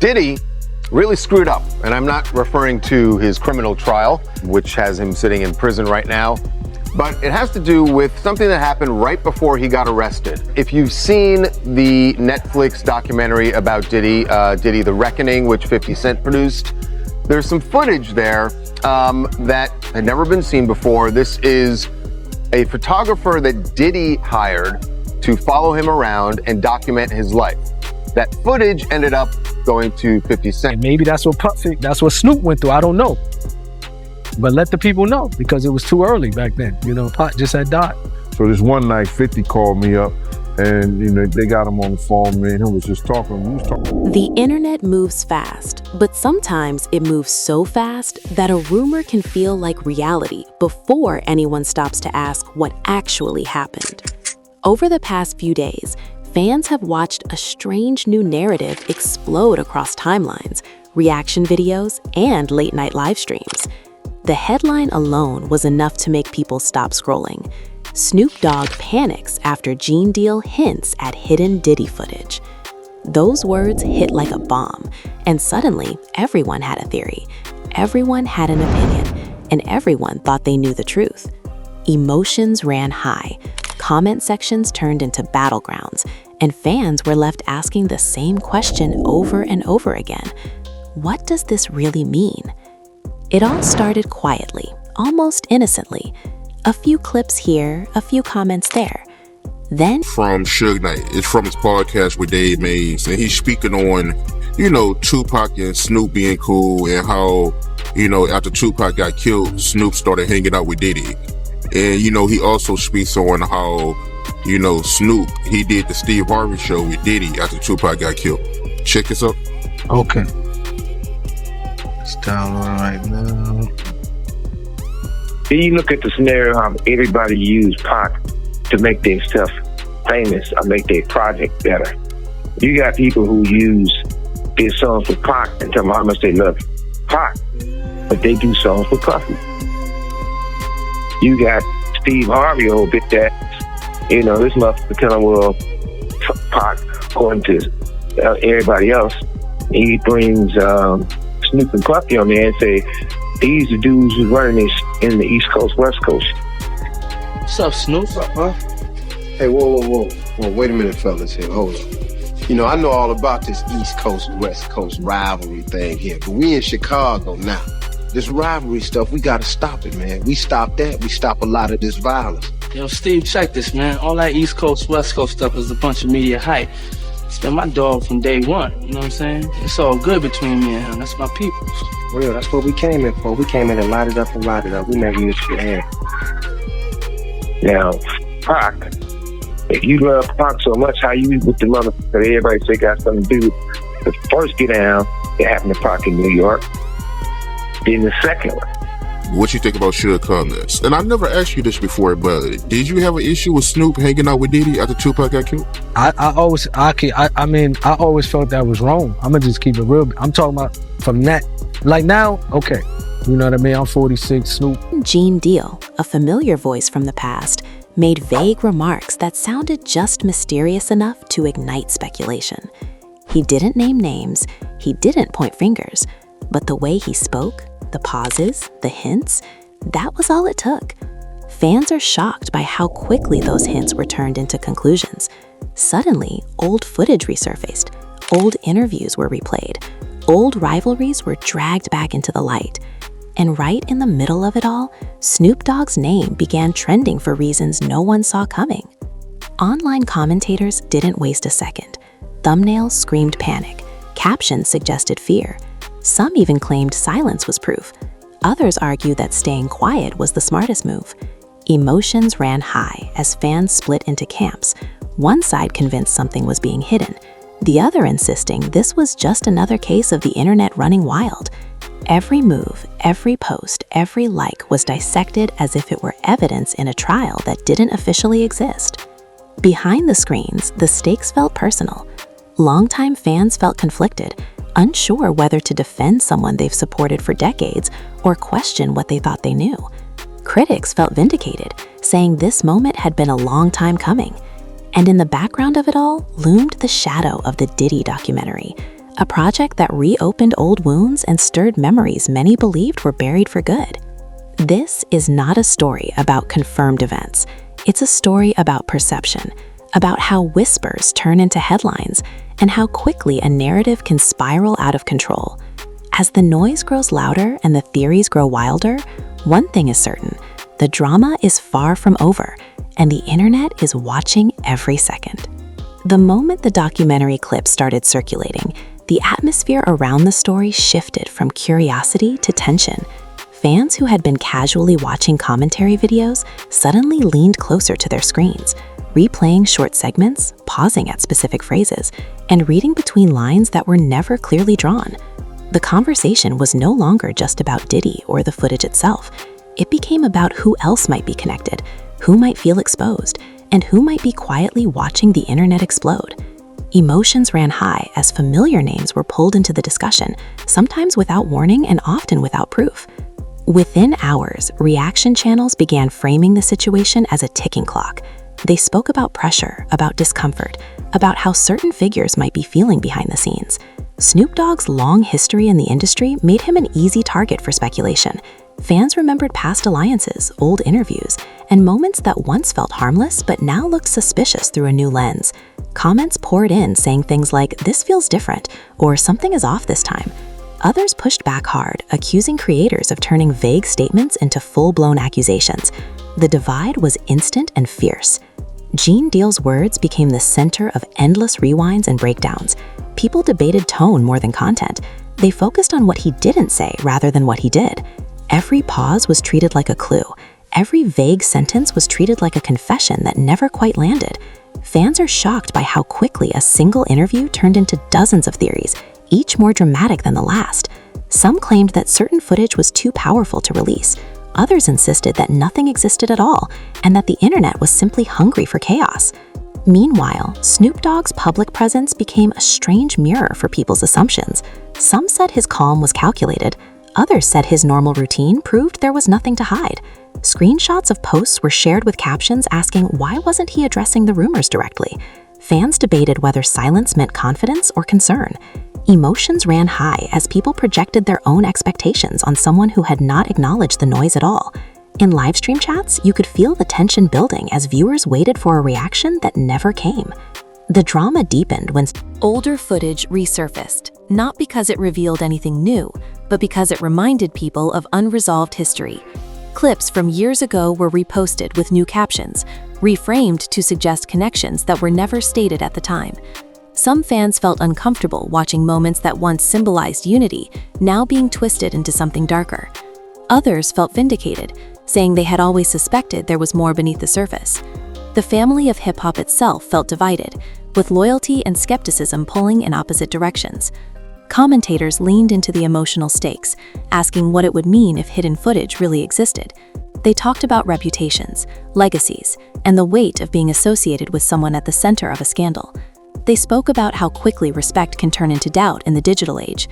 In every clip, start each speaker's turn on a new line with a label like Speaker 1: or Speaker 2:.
Speaker 1: Diddy really screwed up, and I'm not referring to his criminal trial, which has him sitting in prison right now, but it has to do with something that happened right before he got arrested. If you've seen the Netflix documentary about Diddy, Diddy The Reckoning, which 50 Cent produced, there's some footage there that had never been seen before. This is a photographer that Diddy hired to follow him around and document his life. That footage ended up going to 50 Cent.
Speaker 2: And maybe that's what Snoop went through. I don't know. But let the people know, because it was too early back then. You know, Pac just had died.
Speaker 3: So this one night, 50 called me up, and they got him on the phone, man. He was just talking.
Speaker 4: The internet moves fast, but sometimes it moves so fast that a rumor can feel like reality before anyone stops to ask what actually happened. Over the past few days, fans have watched a strange new narrative explode across timelines, reaction videos, and late-night live streams. The headline alone was enough to make people stop scrolling. Snoop Dogg panics after Gene Deal hints at hidden Diddy footage. Those words hit like a bomb, and suddenly everyone had a theory. Everyone had an opinion, and everyone thought they knew the truth. Emotions ran high. Comment sections turned into battlegrounds, and fans were left asking the same question over and over again. What does this really mean? It all started quietly, almost innocently. A few clips here, a few comments there. Then
Speaker 5: from Suge Knight, it's from his podcast with Dave Mays, and he's speaking on, Tupac and Snoop being cool, and how, after Tupac got killed, Snoop started hanging out with Diddy. And, he also speaks on how, Snoop, he did the Steve Harvey show with Diddy after Tupac got killed. Check this out.
Speaker 6: Okay. It's downloading right now.
Speaker 7: Then you look at the scenario how everybody used Pac to make their stuff famous or make their project better. You got people who use their songs for Pac and tell them how much they love Pac, but they do songs for Puffy. You got Steve Harvey a little bit that, this motherfucker telling, well, Pac, according to everybody else, he brings Snoop and Puffy on there and say, these are dudes who's running this in the East Coast, West Coast.
Speaker 6: What's up, Snoop? Huh?
Speaker 8: Hey, whoa. Wait a minute, fellas here. Hold on. I know all about this East Coast, West Coast rivalry thing here, but we in Chicago now. This rivalry stuff, we gotta stop it, man. We stop that, we stop a lot of this violence.
Speaker 6: Yo, Steve, check this, man. All that East Coast, West Coast stuff is a bunch of media hype. It's been my dog from day one, you know what I'm saying? It's all good between me and him. That's my people.
Speaker 7: Real, that's what we came in for. We came in and light it up. We never used to have. Now, Pac, if you love Pac so much, how you with the motherfucker that everybody say got something to do with the first get down that happened to Pac in New York, then the second one.
Speaker 5: What you think about Suge comments? And I never asked you this before, but did you have an issue with Snoop hanging out with Diddy after Tupac got killed?
Speaker 2: I always felt that was wrong. I'm gonna just keep it real. I'm talking about from that. Like now, okay. You know what I mean? I'm 46, Snoop.
Speaker 4: Gene Deal, a familiar voice from the past, made vague remarks that sounded just mysterious enough to ignite speculation. He didn't name names, he didn't point fingers, but the way he spoke, the pauses, the hints, that was all it took. Fans are shocked by how quickly those hints were turned into conclusions. Suddenly, old footage resurfaced, old interviews were replayed, old rivalries were dragged back into the light. And right in the middle of it all, Snoop Dogg's name began trending for reasons no one saw coming. Online commentators didn't waste a second. Thumbnails screamed panic. Captions suggested fear. Some even claimed silence was proof. Others argued that staying quiet was the smartest move. Emotions ran high as fans split into camps. One side convinced something was being hidden, the other insisting this was just another case of the internet running wild. Every move, every post, every like was dissected as if it were evidence in a trial that didn't officially exist. Behind the screens, the stakes felt personal. Longtime fans felt conflicted, unsure whether to defend someone they've supported for decades or question what they thought they knew. Critics felt vindicated, saying this moment had been a long time coming. And in the background of it all loomed the shadow of the Diddy documentary, a project that reopened old wounds and stirred memories many believed were buried for good. This is not a story about confirmed events. It's a story about perception, about how whispers turn into headlines, and how quickly a narrative can spiral out of control. As the noise grows louder and the theories grow wilder, one thing is certain: the drama is far from over, and the internet is watching every second. The moment the documentary clip started circulating, the atmosphere around the story shifted from curiosity to tension. Fans who had been casually watching commentary videos suddenly leaned closer to their screens, replaying short segments, pausing at specific phrases, and reading between lines that were never clearly drawn. The conversation was no longer just about Diddy or the footage itself. It became about who else might be connected, who might feel exposed, and who might be quietly watching the internet explode. Emotions ran high as familiar names were pulled into the discussion, sometimes without warning and often without proof. Within hours, reaction channels began framing the situation as a ticking clock. They spoke about pressure, about discomfort, about how certain figures might be feeling behind the scenes. Snoop Dogg's long history in the industry made him an easy target for speculation. Fans remembered past alliances, old interviews, and moments that once felt harmless but now looked suspicious through a new lens. Comments poured in saying things like, "This feels different," or "Something is off this time." Others pushed back hard, accusing creators of turning vague statements into full-blown accusations. The divide was instant and fierce. Gene Deal's words became the center of endless rewinds and breakdowns. People debated tone more than content. They focused on what he didn't say rather than what he did. Every pause was treated like a clue. Every vague sentence was treated like a confession that never quite landed. Fans are shocked by how quickly a single interview turned into dozens of theories, each more dramatic than the last. Some claimed that certain footage was too powerful to release. Others insisted that nothing existed at all, and that the internet was simply hungry for chaos. Meanwhile, Snoop Dogg's public presence became a strange mirror for people's assumptions. Some said his calm was calculated. Others said his normal routine proved there was nothing to hide. Screenshots of posts were shared with captions asking why wasn't he addressing the rumors directly. Fans debated whether silence meant confidence or concern. Emotions ran high as people projected their own expectations on someone who had not acknowledged the noise at all. In livestream chats, you could feel the tension building as viewers waited for a reaction that never came. The drama deepened when older footage resurfaced, not because it revealed anything new, but because it reminded people of unresolved history. Clips from years ago were reposted with new captions, reframed to suggest connections that were never stated at the time. Some fans felt uncomfortable watching moments that once symbolized unity, now being twisted into something darker. Others felt vindicated, saying they had always suspected there was more beneath the surface. The family of hip-hop itself felt divided, with loyalty and skepticism pulling in opposite directions. Commentators leaned into the emotional stakes, asking what it would mean if hidden footage really existed. They talked about reputations, legacies, and the weight of being associated with someone at the center of a scandal. They spoke about how quickly respect can turn into doubt in the digital age.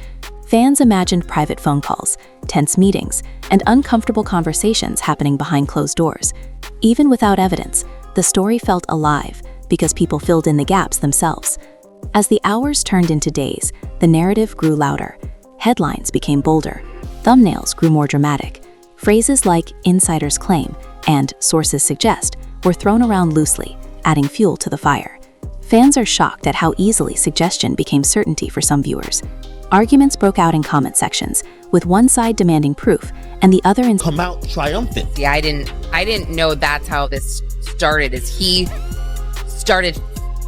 Speaker 4: Fans imagined private phone calls, tense meetings, and uncomfortable conversations happening behind closed doors. Even without evidence, the story felt alive because people filled in the gaps themselves. As the hours turned into days, the narrative grew louder. Headlines became bolder. Thumbnails grew more dramatic. Phrases like "insiders claim" and "sources suggest" were thrown around loosely, adding fuel to the fire. Fans are shocked at how easily suggestion became certainty for some viewers. Arguments broke out in comment sections, with one side demanding proof and the other
Speaker 9: come out triumphant.
Speaker 10: Yeah, I didn't know that's how this started, is he started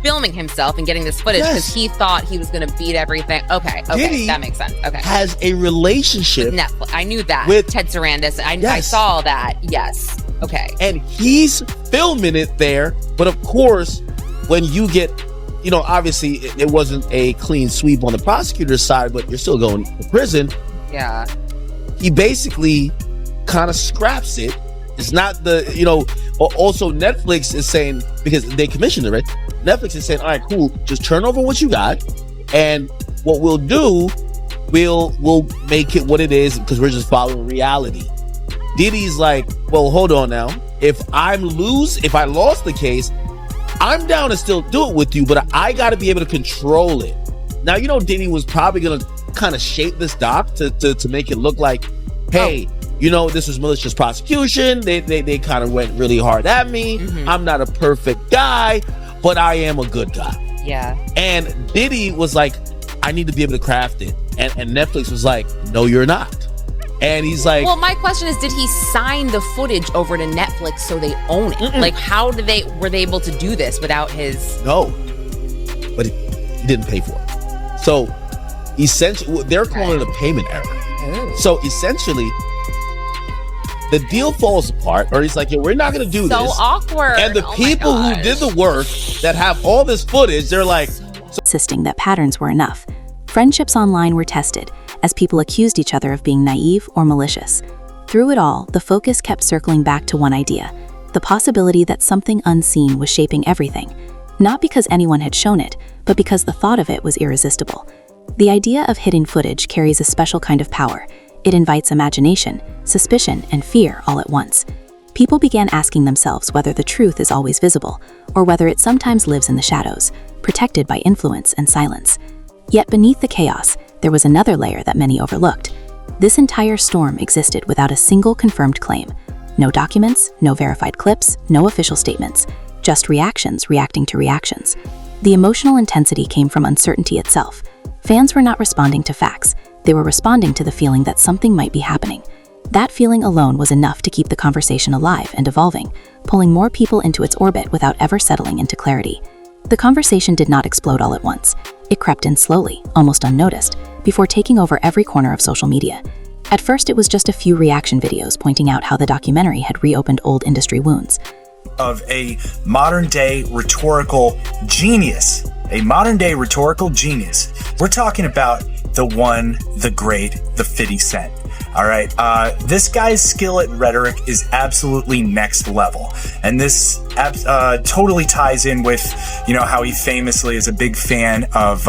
Speaker 10: filming himself and getting this footage because he thought he was going to beat everything. Okay,
Speaker 9: Diddy
Speaker 10: that makes sense. Okay.
Speaker 9: has a relationship
Speaker 10: With Netflix. I knew that.
Speaker 9: with
Speaker 10: Ted Sarandis. I saw that. Yes. Okay.
Speaker 9: and he's filming it there. But of course, when you get, obviously it wasn't a clean sweep on the prosecutor's side, but you're still going to prison.
Speaker 10: Yeah.
Speaker 9: He basically kind of scraps it. It's not also Netflix is saying, because they commissioned it, right? Netflix is saying, all right, cool, just turn over what you got. And what we'll do, we'll make it what it is because we're just following reality. Diddy's like, well, hold on now. If I lost the case, I'm down to still do it with you, but I got to be able to control it. Now, you know, Diddy was probably going to kind of shape this doc to make it look like, hey, you know, this was malicious prosecution. They kind of went really hard at me. I'm not a perfect guy, but I am a good guy.
Speaker 10: Yeah.
Speaker 9: And Diddy was like, I need to be able to craft it. And Netflix was like, no, you're not. And he's like,
Speaker 10: well, my question is, did he sign the footage over to Netflix so they own it? Like, how were they able to do this without his?
Speaker 9: No, but he didn't pay for it. So essentially, they're calling it a payment error. So essentially, the deal falls apart, or he's like, yeah, we're not going to do this.
Speaker 10: So awkward.
Speaker 9: And the people who did the work that have all this footage, they're like,
Speaker 4: insisting that patterns were enough. Friendships online were tested as people accused each other of being naive or malicious. Through it all, the focus kept circling back to one idea, the possibility that something unseen was shaping everything, not because anyone had shown it, but because the thought of it was irresistible. The idea of hidden footage carries a special kind of power. It invites imagination, suspicion, and fear all at once. People began asking themselves whether the truth is always visible, or whether it sometimes lives in the shadows, protected by influence and silence. Yet beneath the chaos, there was another layer that many overlooked. This entire storm existed without a single confirmed claim. No documents, no verified clips, no official statements, just reactions reacting to reactions. The emotional intensity came from uncertainty itself. Fans were not responding to facts. They were responding to the feeling that something might be happening. That feeling alone was enough to keep the conversation alive and evolving, pulling more people into its orbit without ever settling into clarity. The conversation did not explode all at once. It crept in slowly, almost unnoticed, before taking over every corner of social media. At first, it was just a few reaction videos pointing out how the documentary had reopened old industry wounds.
Speaker 11: Of a modern-day rhetorical genius. A modern-day rhetorical genius. We're talking about the one, the great, the 50 Cent. All right. This guy's skill at rhetoric is absolutely next level. And this totally ties in with, you know, how he famously is a big fan of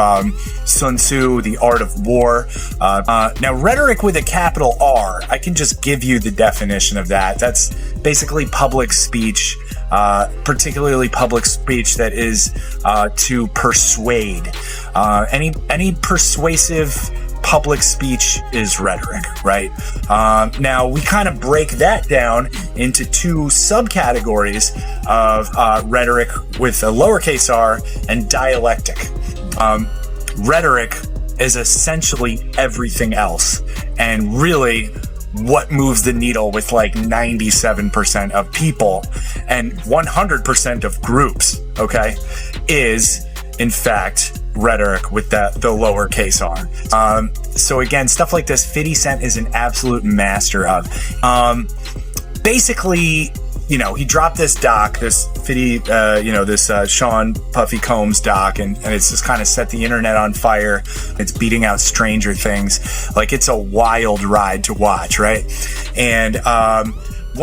Speaker 11: Sun Tzu, The Art of War. Now, rhetoric with a capital R, I can just give you the definition of that. That's basically public speech, particularly public speech that is to persuade. Any persuasive public speech is rhetoric, right? Now, we kind of break that down into two subcategories of rhetoric with a lowercase r and dialectic. Rhetoric is essentially everything else, and really what moves the needle with like 97% of people and 100% of groups, okay, is in fact rhetoric with the lowercase r. So again, stuff like this, 50 Cent is an absolute master of. Basically, you know, he dropped this doc, this 50, this Sean Puffy Combs doc, and it's just kind of set the internet on fire. It's beating out Stranger Things. Like, it's a wild ride to watch, right? And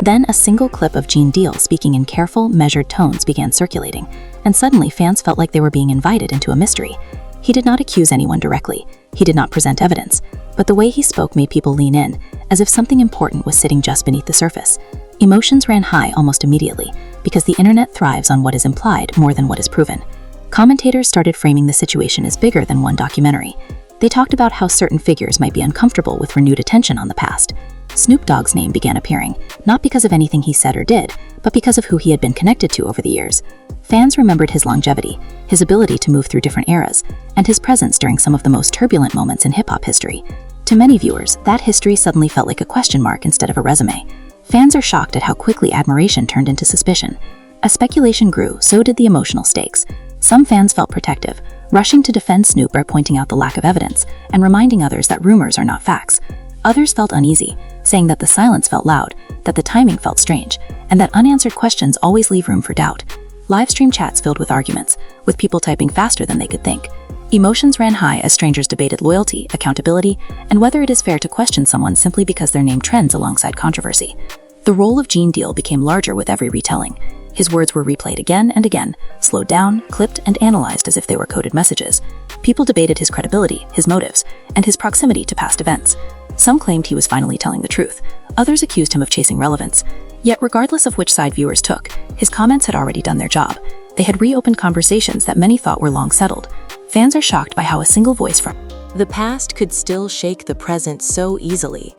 Speaker 4: then a single clip of Gene Deal speaking in careful, measured tones began circulating, and suddenly fans felt like they were being invited into a mystery. He did not accuse anyone directly. He did not present evidence, but the way he spoke made people lean in, as if something important was sitting just beneath the surface. Emotions ran high almost immediately, because the internet thrives on what is implied more than what is proven. Commentators started framing the situation as bigger than one documentary. They talked about how certain figures might be uncomfortable with renewed attention on the past. Snoop Dogg's name began appearing, not because of anything he said or did, but because of who he had been connected to over the years. Fans remembered his longevity, his ability to move through different eras, and his presence during some of the most turbulent moments in hip-hop history. To many viewers, that history suddenly felt like a question mark instead of a resume. Fans are shocked at how quickly admiration turned into suspicion. As speculation grew, so did the emotional stakes. Some fans felt protective, rushing to defend Snoop by pointing out the lack of evidence and reminding others that rumors are not facts. Others felt uneasy, saying that the silence felt loud, that the timing felt strange, and that unanswered questions always leave room for doubt. Livestream chats filled with arguments, with people typing faster than they could think. Emotions ran high as strangers debated loyalty, accountability, and whether it is fair to question someone simply because their name trends alongside controversy. The role of Gene Deal became larger with every retelling. His words were replayed again and again, slowed down, clipped, and analyzed as if they were coded messages. People debated his credibility, his motives, and his proximity to past events. Some claimed he was finally telling the truth. Others accused him of chasing relevance. Yet regardless of which side viewers took, his comments had already done their job. They had reopened conversations that many thought were long settled. Fans are shocked by how a single voice from the past could still shake the present so easily.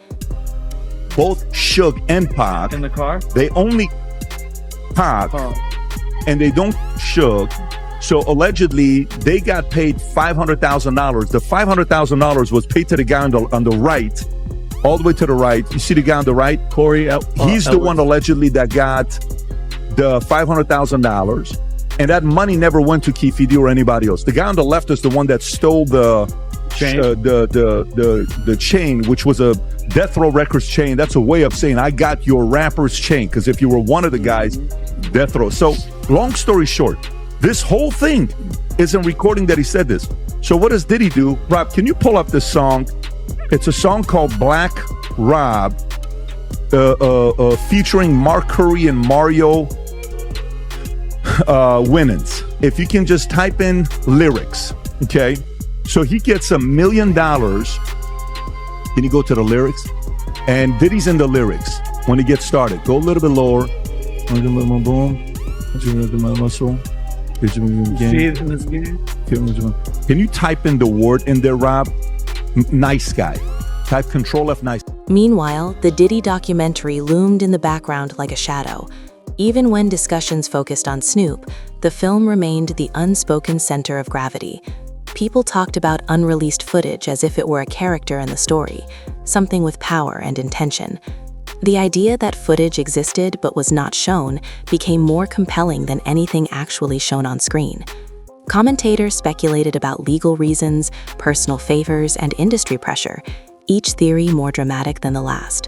Speaker 12: Both Suge and Pac,
Speaker 6: In the car?
Speaker 12: they only Pac, and they don't Suge. So allegedly, they got paid $500,000. The $500,000 was paid to the guy on the right, all the way to the right. You see the guy on the right, Corey? He's the one allegedly that got the $500,000, and that money never went to Keefe D or anybody else. The guy on the left is the one that stole the chain, the chain, which was a Death Row Records chain. That's a way of saying I got your rapper's chain, because if you were one of the guys, Death Row. So long story short, this whole thing isn't recording that he said this. So what does Diddy do? Rob, can you pull up this song? It's a song called Black Rob, featuring Mark Curry and Mario Winans. If you can just type in lyrics, okay? So he gets $1 million. Can you go to the lyrics? And Diddy's in the lyrics when he gets started. Go a little bit lower. Can you type in the word in there, Rob? Nice guy. Type Control F, nice.
Speaker 4: Meanwhile, the Diddy documentary loomed in the background like a shadow. Even when discussions focused on Snoop, the film remained the unspoken center of gravity. People talked about unreleased footage as if it were a character in the story, something with power and intention. The idea that footage existed but was not shown became more compelling than anything actually shown on screen. Commentators speculated about legal reasons, personal favors, and industry pressure, each theory more dramatic than the last.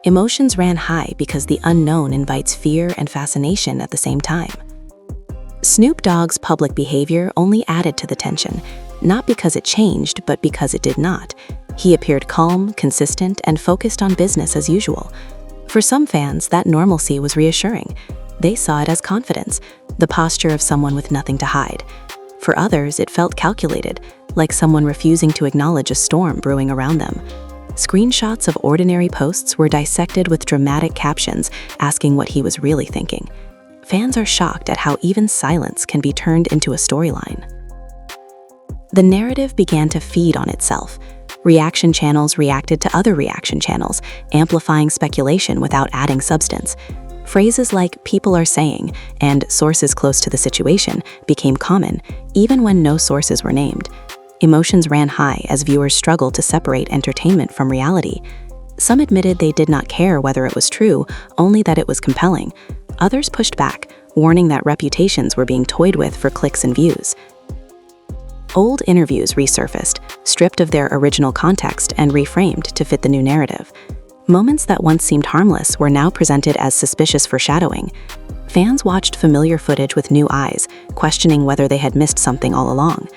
Speaker 4: Emotions ran high because the unknown invites fear and fascination at the same time. Snoop Dogg's public behavior only added to the tension, not because it changed, but because it did not. He appeared calm, consistent, and focused on business as usual. For some fans, that normalcy was reassuring. They saw it as confidence, the posture of someone with nothing to hide. For others, it felt calculated, like someone refusing to acknowledge a storm brewing around them. Screenshots of ordinary posts were dissected with dramatic captions asking what he was really thinking. Fans are shocked at how even silence can be turned into a storyline. The narrative began to feed on itself. Reaction channels reacted to other reaction channels, amplifying speculation without adding substance. Phrases like "people are saying" and "sources close to the situation" became common, even when no sources were named. Emotions ran high as viewers struggled to separate entertainment from reality. Some admitted they did not care whether it was true, only that it was compelling. Others pushed back, warning that reputations were being toyed with for clicks and views. Old interviews resurfaced, stripped of their original context and reframed to fit the new narrative. Moments that once seemed harmless were now presented as suspicious foreshadowing. Fans watched familiar footage with new eyes, questioning whether they had missed something all along.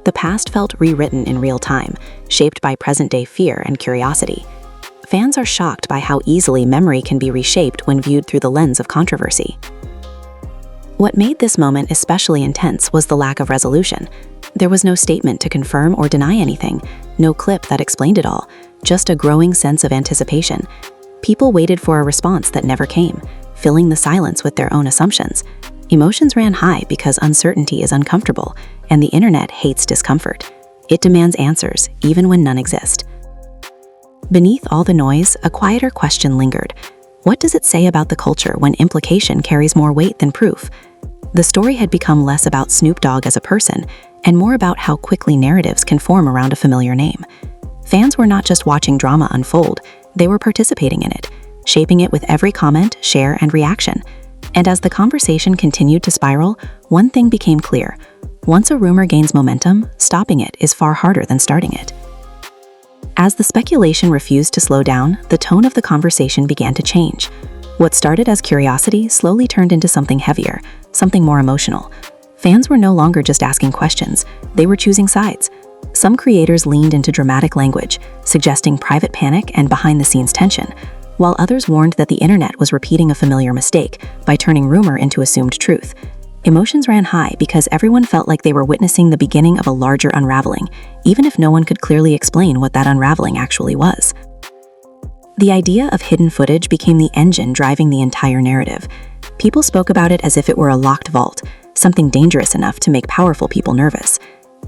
Speaker 4: The past felt rewritten in real time, shaped by present-day fear and curiosity. Fans are shocked by how easily memory can be reshaped when viewed through the lens of controversy. What made this moment especially intense was the lack of resolution. There was no statement to confirm or deny anything, no clip that explained it all, just a growing sense of anticipation. People waited for a response that never came, filling the silence with their own assumptions. Emotions ran high because uncertainty is uncomfortable, and the internet hates discomfort. It demands answers, even when none exist. Beneath all the noise, a quieter question lingered. What does it say about the culture when implication carries more weight than proof? The story had become less about Snoop Dogg as a person, and more about how quickly narratives can form around a familiar name. Fans were not just watching drama unfold, they were participating in it, shaping it with every comment, share, and reaction. And as the conversation continued to spiral, one thing became clear. Once a rumor gains momentum, stopping it is far harder than starting it. As the speculation refused to slow down, the tone of the conversation began to change. What started as curiosity slowly turned into something heavier, something more emotional. Fans were no longer just asking questions, they were choosing sides. Some creators leaned into dramatic language, suggesting private panic and behind-the-scenes tension, while others warned that the internet was repeating a familiar mistake by turning rumor into assumed truth. Emotions ran high because everyone felt like they were witnessing the beginning of a larger unraveling, even if no one could clearly explain what that unraveling actually was. The idea of hidden footage became the engine driving the entire narrative. People spoke about it as if it were a locked vault, something dangerous enough to make powerful people nervous.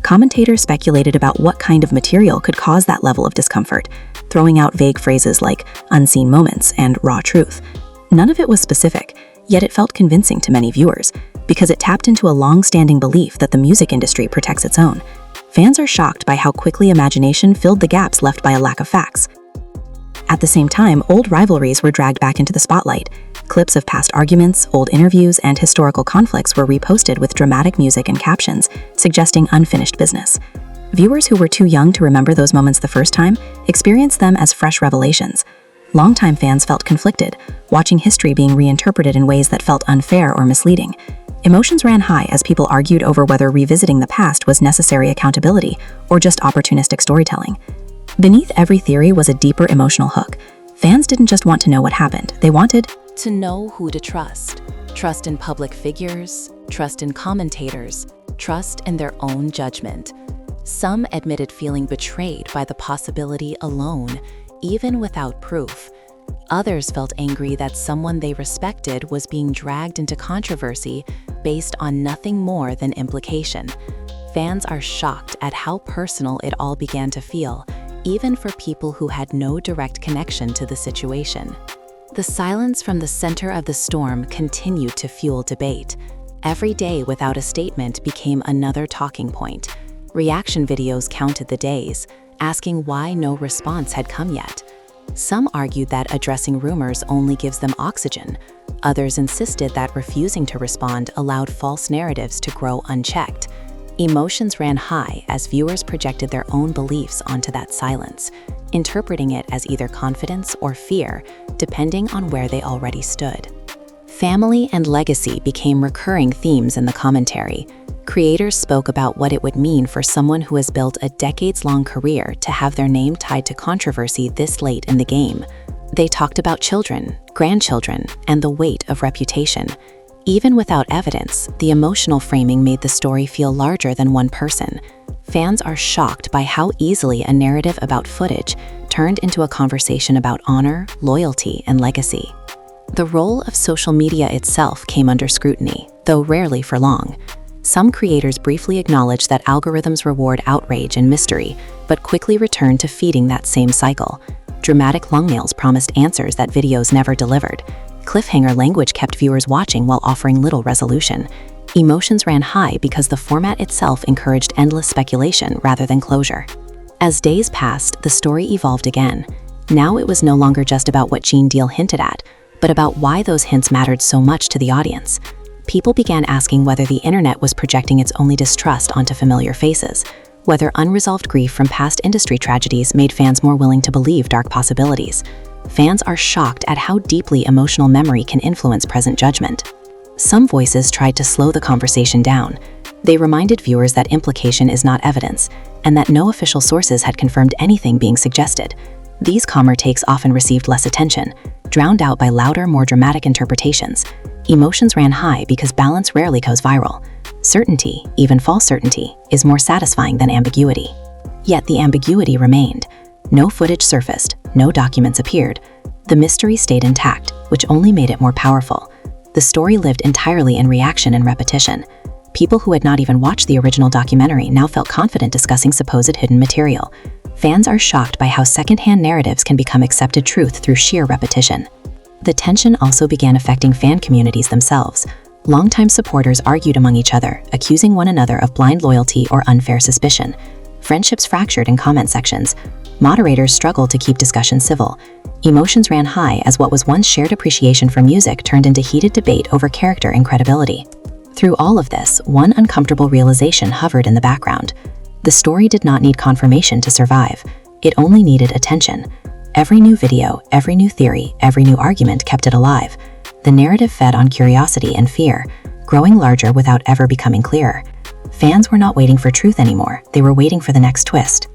Speaker 4: Commentators speculated about what kind of material could cause that level of discomfort, throwing out vague phrases like unseen moments and raw truth. None of it was specific, yet it felt convincing to many viewers, because it tapped into a long-standing belief that the music industry protects its own. Fans are shocked by how quickly imagination filled the gaps left by a lack of facts. At the same time, old rivalries were dragged back into the spotlight. Clips of past arguments, old interviews, and historical conflicts were reposted with dramatic music and captions, suggesting unfinished business. Viewers who were too young to remember those moments the first time experienced them as fresh revelations. Longtime fans felt conflicted, watching history being reinterpreted in ways that felt unfair or misleading. Emotions ran high as people argued over whether revisiting the past was necessary accountability or just opportunistic storytelling. Beneath every theory was a deeper emotional hook. Fans didn't just want to know what happened, they wanted
Speaker 13: to know who to trust. Trust in public figures, trust in commentators, trust in their own judgment. Some admitted feeling betrayed by the possibility alone, even without proof. Others felt angry that someone they respected was being dragged into controversy based on nothing more than implication. Fans are shocked at how personal it all began to feel, even for people who had no direct connection to the situation. The silence from the center of the storm continued to fuel debate. Every day without a statement became another talking point. Reaction videos counted the days, asking why no response had come yet. Some argued that addressing rumors only gives them oxygen. Others insisted that refusing to respond allowed false narratives to grow unchecked. Emotions ran high as viewers projected their own beliefs onto that silence, interpreting it as either confidence or fear, depending on where they already stood. Family and legacy became recurring themes in the commentary. Creators spoke about what it would mean for someone who has built a decades-long career to have their name tied to controversy this late in the game. They talked about children, grandchildren, and the weight of reputation. Even without evidence, the emotional framing made the story feel larger than one person. Fans are shocked by how easily a narrative about footage turned into a conversation about honor, loyalty, and legacy. The role of social media itself came under scrutiny, though rarely for long. Some creators briefly acknowledged that algorithms reward outrage and mystery, but quickly returned to feeding that same cycle. Dramatic thumbnails promised answers that videos never delivered. Cliffhanger language kept viewers watching while offering little resolution. Emotions ran high because the format itself encouraged endless speculation rather than closure. As days passed, the story evolved again. Now it was no longer just about what Gene Deal hinted at, but about why those hints mattered so much to the audience. People began asking whether the internet was projecting its only distrust onto familiar faces, whether unresolved grief from past industry tragedies made fans more willing to believe dark possibilities. Fans are shocked at how deeply emotional memory can influence present judgment. Some voices tried to slow the conversation down. They reminded viewers that implication is not evidence, and that no official sources had confirmed anything being suggested. These calmer takes often received less attention, drowned out by louder, more dramatic interpretations. Emotions ran high because balance rarely goes viral. Certainty, even false certainty, is more satisfying than ambiguity. Yet the ambiguity remained. No footage surfaced, no documents appeared. The mystery stayed intact, which only made it more powerful. The story lived entirely in reaction and repetition. People who had not even watched the original documentary now felt confident discussing supposed hidden material. Fans are shocked by how secondhand narratives can become accepted truth through sheer repetition. The tension also began affecting fan communities themselves. Longtime supporters argued among each other, accusing one another of blind loyalty or unfair suspicion. Friendships fractured in comment sections. Moderators struggled to keep discussion civil. Emotions ran high as what was once shared appreciation for music turned into heated debate over character and credibility. Through all of this, one uncomfortable realization hovered in the background. The story did not need confirmation to survive. It only needed attention. Every new video, every new theory, every new argument kept it alive. The narrative fed on curiosity and fear, growing larger without ever becoming clearer. Fans were not waiting for truth anymore, they were waiting for the next twist.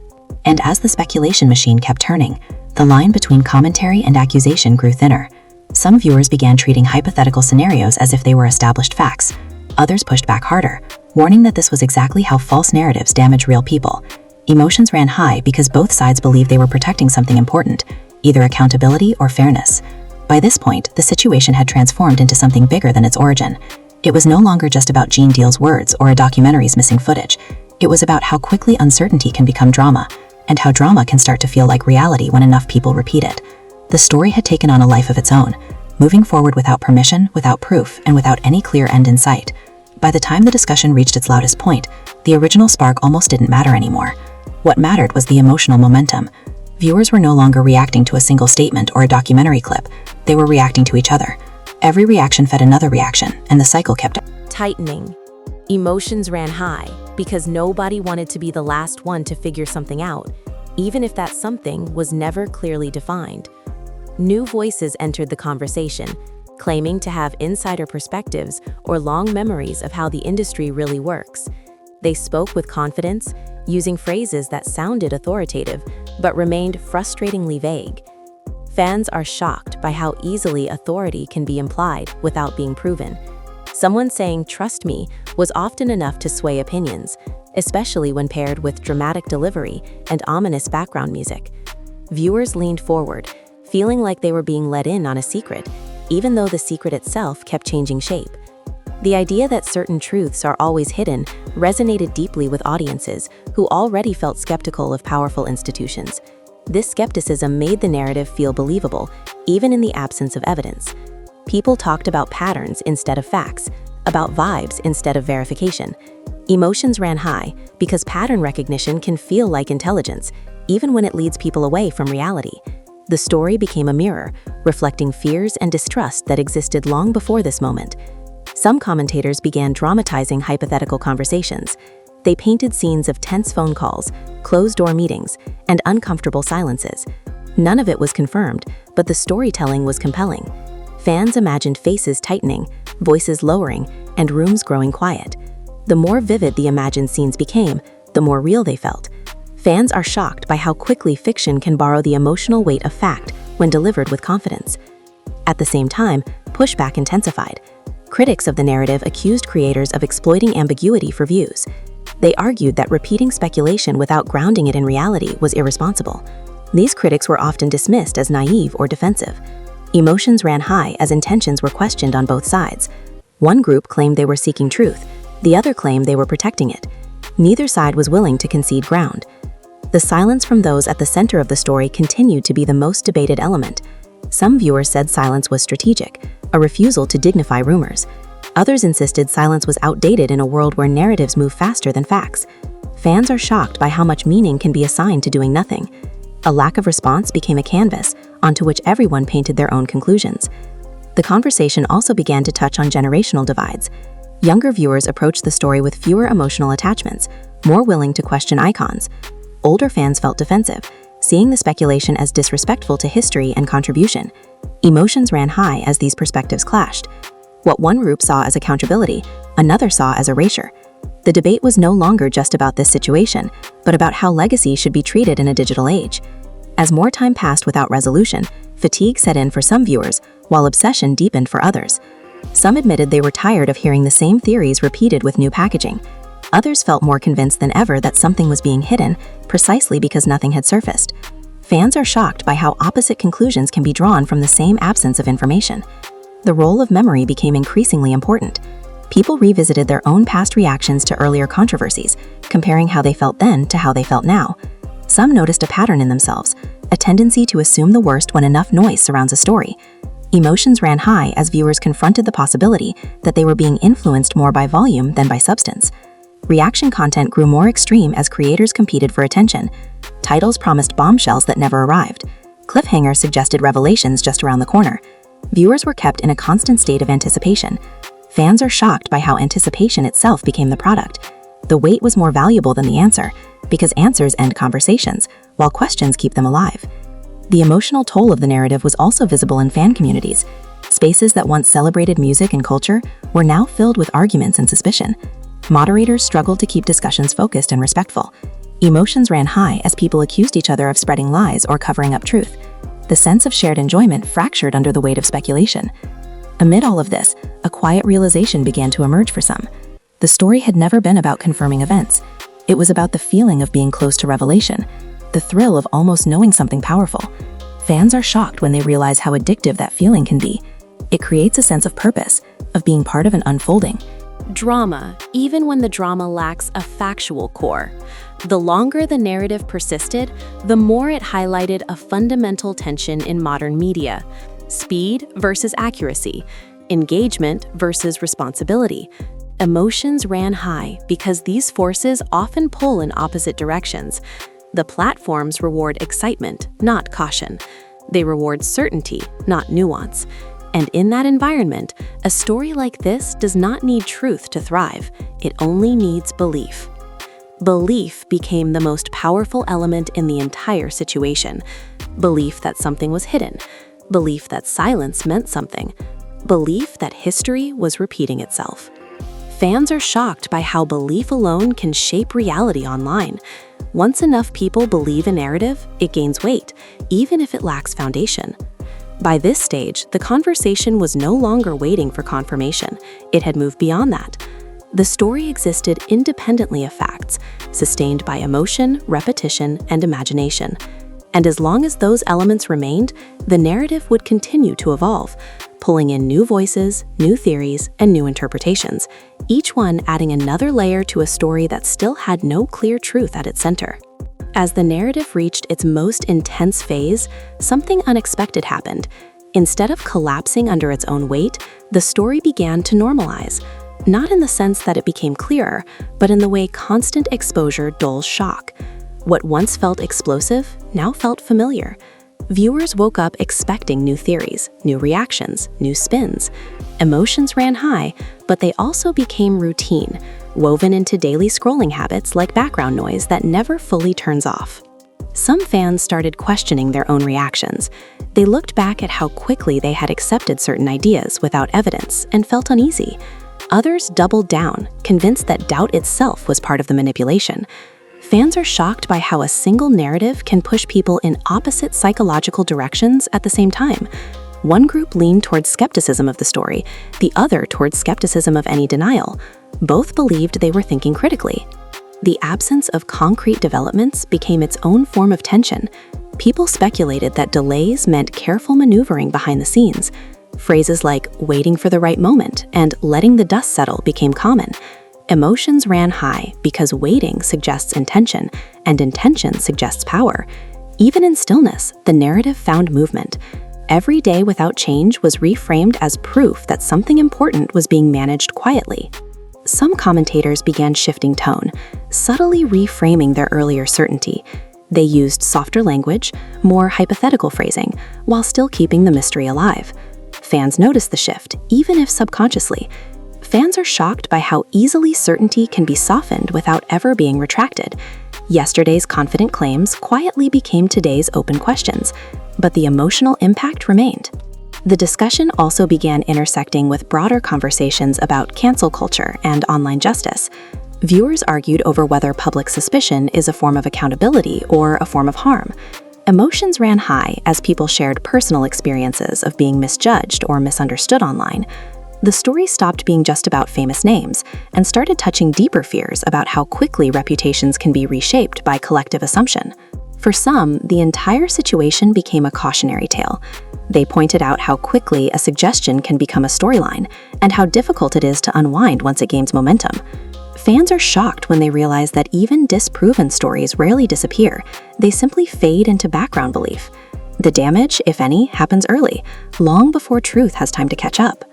Speaker 13: And as the speculation machine kept turning, the line between commentary and accusation grew thinner. Some viewers began treating hypothetical scenarios as if they were established facts. Others pushed back harder, warning that this was exactly how false narratives damage real people. Emotions ran high because both sides believed they were protecting something important, either accountability or fairness. By this point, the situation had transformed into something bigger than its origin. It was no longer just about Gene Deal's words or a documentary's missing footage.
Speaker 4: It was about how quickly uncertainty can become drama, and how drama can start to feel like reality when enough people repeat it. The story had taken on a life of its own, moving forward without permission, without proof, and without any clear end in sight. By the time the discussion reached its loudest point, the original spark almost didn't matter anymore. What mattered was the emotional momentum. Viewers were no longer reacting to a single statement or a documentary clip. They were reacting to each other. Every reaction fed another reaction, and the cycle kept
Speaker 13: tightening. Emotions ran high because nobody wanted to be the last one to figure something out, even if that something was never clearly defined. New voices entered the conversation, claiming to have insider perspectives or long memories of how the industry really works. They spoke with confidence, using phrases that sounded authoritative but remained frustratingly vague. Fans are shocked by how easily authority can be implied without being proven. Someone saying "trust me" was often enough to sway opinions, especially when paired with dramatic delivery and ominous background music. Viewers leaned forward, feeling like they were being let in on a secret, even though the secret itself kept changing shape. The idea that certain truths are always hidden resonated deeply with audiences who already felt skeptical of powerful institutions. This skepticism made the narrative feel believable, even in the absence of evidence. People talked about patterns instead of facts, about vibes instead of verification. Emotions ran high because pattern recognition can feel like intelligence, even when it leads people away from reality. The story became a mirror, reflecting fears and distrust that existed long before this moment. Some commentators began dramatizing hypothetical conversations. They painted scenes of tense phone calls, closed-door meetings, and uncomfortable silences. None of it was confirmed, but the storytelling was compelling. Fans imagined faces tightening, voices lowering, and rooms growing quiet. The more vivid the imagined scenes became, the more real they felt. Fans are shocked by how quickly fiction can borrow the emotional weight of fact when delivered with confidence. At the same time, pushback intensified. Critics of the narrative accused creators of exploiting ambiguity for views. They argued that repeating speculation without grounding it in reality was irresponsible. These critics were often dismissed as naive or defensive. Emotions ran high as intentions were questioned on both sides. One group claimed they were seeking truth, the other claimed they were protecting it. Neither side was willing to concede ground. The silence from those at the center of the story continued to be the most debated element. Some viewers said silence was strategic, a refusal to dignify rumors. Others insisted silence was outdated in a world where narratives move faster than facts. Fans are shocked by how much meaning can be assigned to doing nothing. A lack of response became a canvas onto which everyone painted their own conclusions. The conversation also began to touch on generational divides. Younger viewers approached the story with fewer emotional attachments, more willing to question icons. Older fans felt defensive, seeing the speculation as disrespectful to history and contribution. Emotions ran high as these perspectives clashed. What one group saw as accountability, another saw as erasure. The debate was no longer just about this situation, but about how legacy should be treated in a digital age. As more time passed without resolution, fatigue set in for some viewers, while obsession deepened for others. Some admitted they were tired of hearing the same theories repeated with new packaging. Others felt more convinced than ever that something was being hidden, precisely because nothing had surfaced. Fans are shocked by how opposite conclusions can be drawn from the same absence of information. The role of memory became increasingly important. People revisited their own past reactions to earlier controversies, comparing how they felt then to how they felt now. Some noticed a pattern in themselves, a tendency to assume the worst when enough noise surrounds a story. Emotions ran high as viewers confronted the possibility that they were being influenced more by volume than by substance. Reaction content grew more extreme as creators competed for attention. Titles promised bombshells that never arrived. Cliffhangers suggested revelations just around the corner. Viewers were kept in a constant state of anticipation. Fans are shocked by how anticipation itself became the product. The wait was more valuable than the answer, because answers end conversations, while questions keep them alive. The emotional toll of the narrative was also visible in fan communities. Spaces that once celebrated music and culture were now filled with arguments and suspicion. Moderators struggled to keep discussions focused and respectful. Emotions ran high as people accused each other of spreading lies or covering up truth. The sense of shared enjoyment fractured under the weight of speculation. Amid all of this, a quiet realization began to emerge for some. The story had never been about confirming events. It was about the feeling of being close to revelation, the thrill of almost knowing something powerful. Fans are shocked when they realize how addictive that feeling can be. It creates a sense of purpose, of being part of an unfolding.
Speaker 4: Drama, even when the drama lacks a factual core. The longer the narrative persisted, the more it highlighted a fundamental tension in modern media: speed versus accuracy, engagement versus responsibility. Emotions ran high because these forces often pull in opposite directions. The platforms reward excitement, not caution. They reward certainty, not nuance. And in that environment, a story like this does not need truth to thrive. It only needs belief. Belief became the most powerful element in the entire situation. Belief that something was hidden. Belief that silence meant something. Belief that history was repeating itself. Fans are shocked by how belief alone can shape reality online. Once enough people believe a narrative, it gains weight, even if it lacks foundation. By this stage, the conversation was no longer waiting for confirmation. It had moved beyond that. The story existed independently of facts, sustained by emotion, repetition, and imagination. And as long as those elements remained, the narrative would continue to evolve, pulling in new voices, new theories, and new interpretations, each one adding another layer to a story that still had no clear truth at its center. As the narrative reached its most intense phase, something unexpected happened. Instead of collapsing under its own weight, the story began to normalize, not in the sense that it became clearer, but in the way constant exposure dulls shock. What once felt explosive now felt familiar. Viewers woke up expecting new theories, new reactions, new spins. Emotions ran high, but they also became routine, woven into daily scrolling habits like background noise that never fully turns off. Some fans started questioning their own reactions. They looked back at how quickly they had accepted certain ideas without evidence and felt uneasy. Others doubled down, convinced that doubt itself was part of the manipulation. Fans are shocked by how a single narrative can push people in opposite psychological directions at the same time. One group leaned towards skepticism of the story, the other towards skepticism of any denial. Both believed they were thinking critically. The absence of concrete developments became its own form of tension. People speculated that delays meant careful maneuvering behind the scenes. Phrases like waiting for the right moment and letting the dust settle became common. Emotions ran high because waiting suggests intention, and intention suggests power. Even in stillness, the narrative found movement. Every day without change was reframed as proof that something important was being managed quietly. Some commentators began shifting tone, subtly reframing their earlier certainty. They used softer language, more hypothetical phrasing, while still keeping the mystery alive. Fans noticed the shift, even if subconsciously. Fans are shocked by how easily certainty can be softened without ever being retracted. Yesterday's confident claims quietly became today's open questions, but the emotional impact remained. The discussion also began intersecting with broader conversations about cancel culture and online justice. Viewers argued over whether public suspicion is a form of accountability or a form of harm. Emotions ran high as people shared personal experiences of being misjudged or misunderstood online. The story stopped being just about famous names and started touching deeper fears about how quickly reputations can be reshaped by collective assumption. For some, the entire situation became a cautionary tale. They pointed out how quickly a suggestion can become a storyline and how difficult it is to unwind once it gains momentum. Fans are shocked when they realize that even disproven stories rarely disappear. They simply fade into background belief. The damage, if any, happens early, long before truth has time to catch up.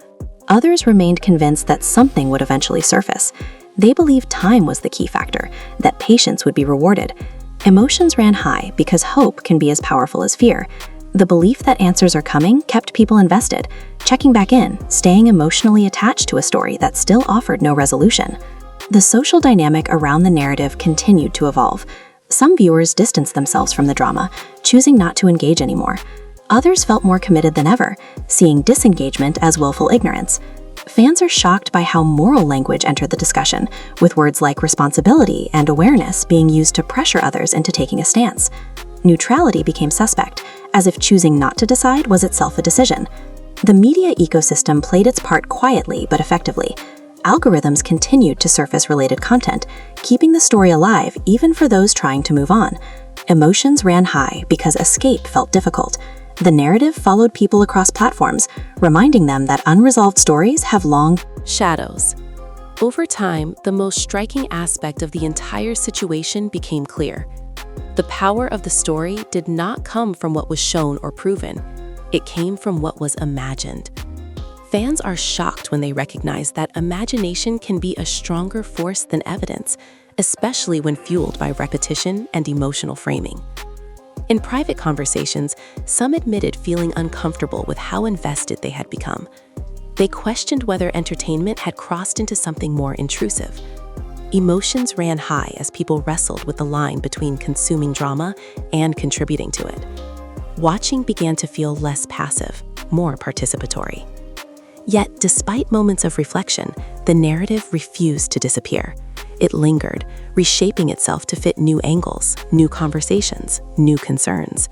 Speaker 4: Others remained convinced that something would eventually surface. They believed time was the key factor, that patience would be rewarded. Emotions ran high because hope can be as powerful as fear. The belief that answers are coming kept people invested, checking back in, staying emotionally attached to a story that still offered no resolution. The social dynamic around the narrative continued to evolve. Some viewers distanced themselves from the drama, choosing not to engage anymore. Others felt more committed than ever, seeing disengagement as willful ignorance. Fans are shocked by how moral language entered the discussion, with words like responsibility and awareness being used to pressure others into taking a stance. Neutrality became suspect, as if choosing not to decide was itself a decision. The media ecosystem played its part quietly but effectively. Algorithms continued to surface related content, keeping the story alive even for those trying to move on. Emotions ran high because escape felt difficult. The narrative followed people across platforms, reminding them that unresolved stories have long shadows.
Speaker 13: Over time, the most striking aspect of the entire situation became clear. The power of the story did not come from what was shown or proven. It came from what was imagined. Fans are shocked when they recognize that imagination can be a stronger force than evidence, especially when fueled by repetition and emotional framing. In private conversations, some admitted feeling uncomfortable with how invested they had become. They questioned whether entertainment had crossed into something more intrusive. Emotions ran high as people wrestled with the line between consuming drama and contributing to it. Watching began to feel less passive, more participatory. Yet, despite moments of reflection, the narrative refused to disappear. It lingered, reshaping itself to fit new angles, new conversations, new concerns.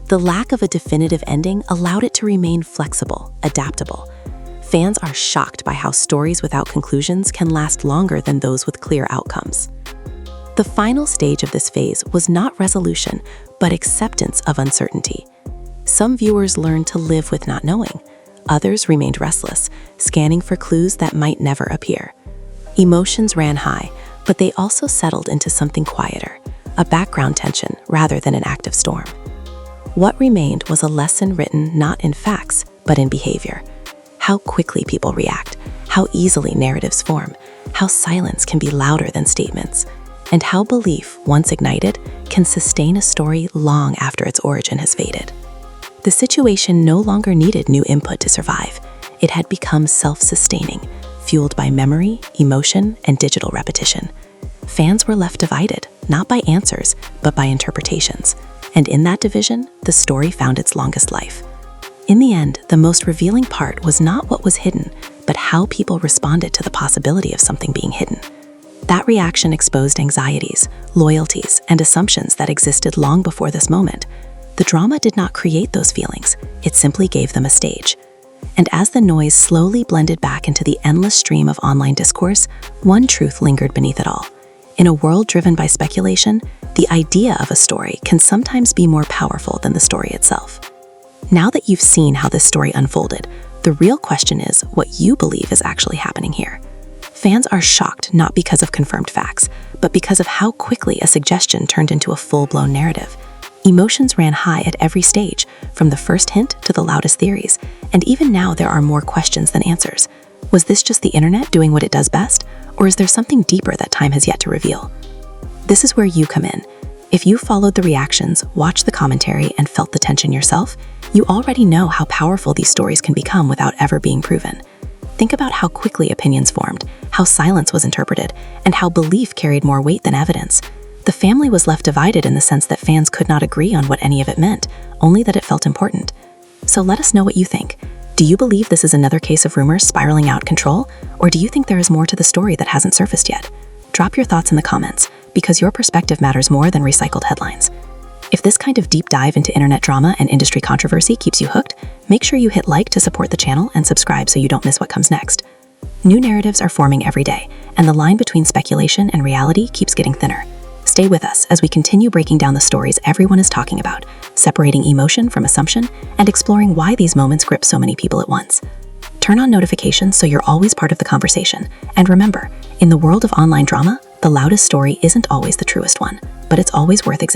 Speaker 13: The lack of a definitive ending allowed it to remain flexible, adaptable. Fans are shocked by how stories without conclusions can last longer than those with clear outcomes. The final stage of this phase was not resolution, but acceptance of uncertainty. Some viewers learned to live with not knowing. Others remained restless, scanning for clues that might never appear. Emotions ran high, but they also settled into something quieter, a background tension rather than an active storm. What remained was a lesson written not in facts, but in behavior. How quickly people react, how easily narratives form, how silence can be louder than statements, and how belief, once ignited, can sustain a story long after its origin has faded. The situation no longer needed new input to survive. It had become self-sustaining, fueled by memory, emotion, and digital repetition. Fans were left divided, not by answers, but by interpretations. And in that division, the story found its longest life. In the end, the most revealing part was not what was hidden, but how people responded to the possibility of something being hidden. That reaction exposed anxieties, loyalties, and assumptions that existed long before this moment. The drama did not create those feelings, it simply gave them a stage. And as the noise slowly blended back into the endless stream of online discourse, one truth lingered beneath it all. In a world driven by speculation, the idea of a story can sometimes be more powerful than the story itself. Now that you've seen how this story unfolded, the real question is what you believe is actually happening here. Fans are shocked not because of confirmed facts, but because of how quickly a suggestion turned into a full-blown narrative. Emotions ran high at every stage, from the first hint to the loudest theories, and even now there are more questions than answers. Was this just the internet doing what it does best, or is there something deeper that time has yet to reveal? This is where you come in. If you followed the reactions, watched the commentary, and felt the tension yourself, you already know how powerful these stories can become without ever being proven. Think about how quickly opinions formed, how silence was interpreted, and how belief carried more weight than evidence. The family was left divided in the sense that fans could not agree on what any of it meant, only that it felt important. So let us know what you think. Do you believe this is another case of rumors spiraling out of control, or do you think there is more to the story that hasn't surfaced yet? Drop your thoughts in the comments, because your perspective matters more than recycled headlines. If this kind of deep dive into internet drama and industry controversy keeps you hooked, make sure you hit like to support the channel and subscribe so you don't miss what comes next. New narratives are forming every day, and the line between speculation and reality keeps getting thinner. Stay with us as we continue breaking down the stories everyone is talking about, separating emotion from assumption, and exploring why these moments grip so many people at once. Turn on notifications so you're always part of the conversation. And remember, in the world of online drama, the loudest story isn't always the truest one, but it's always worth examining.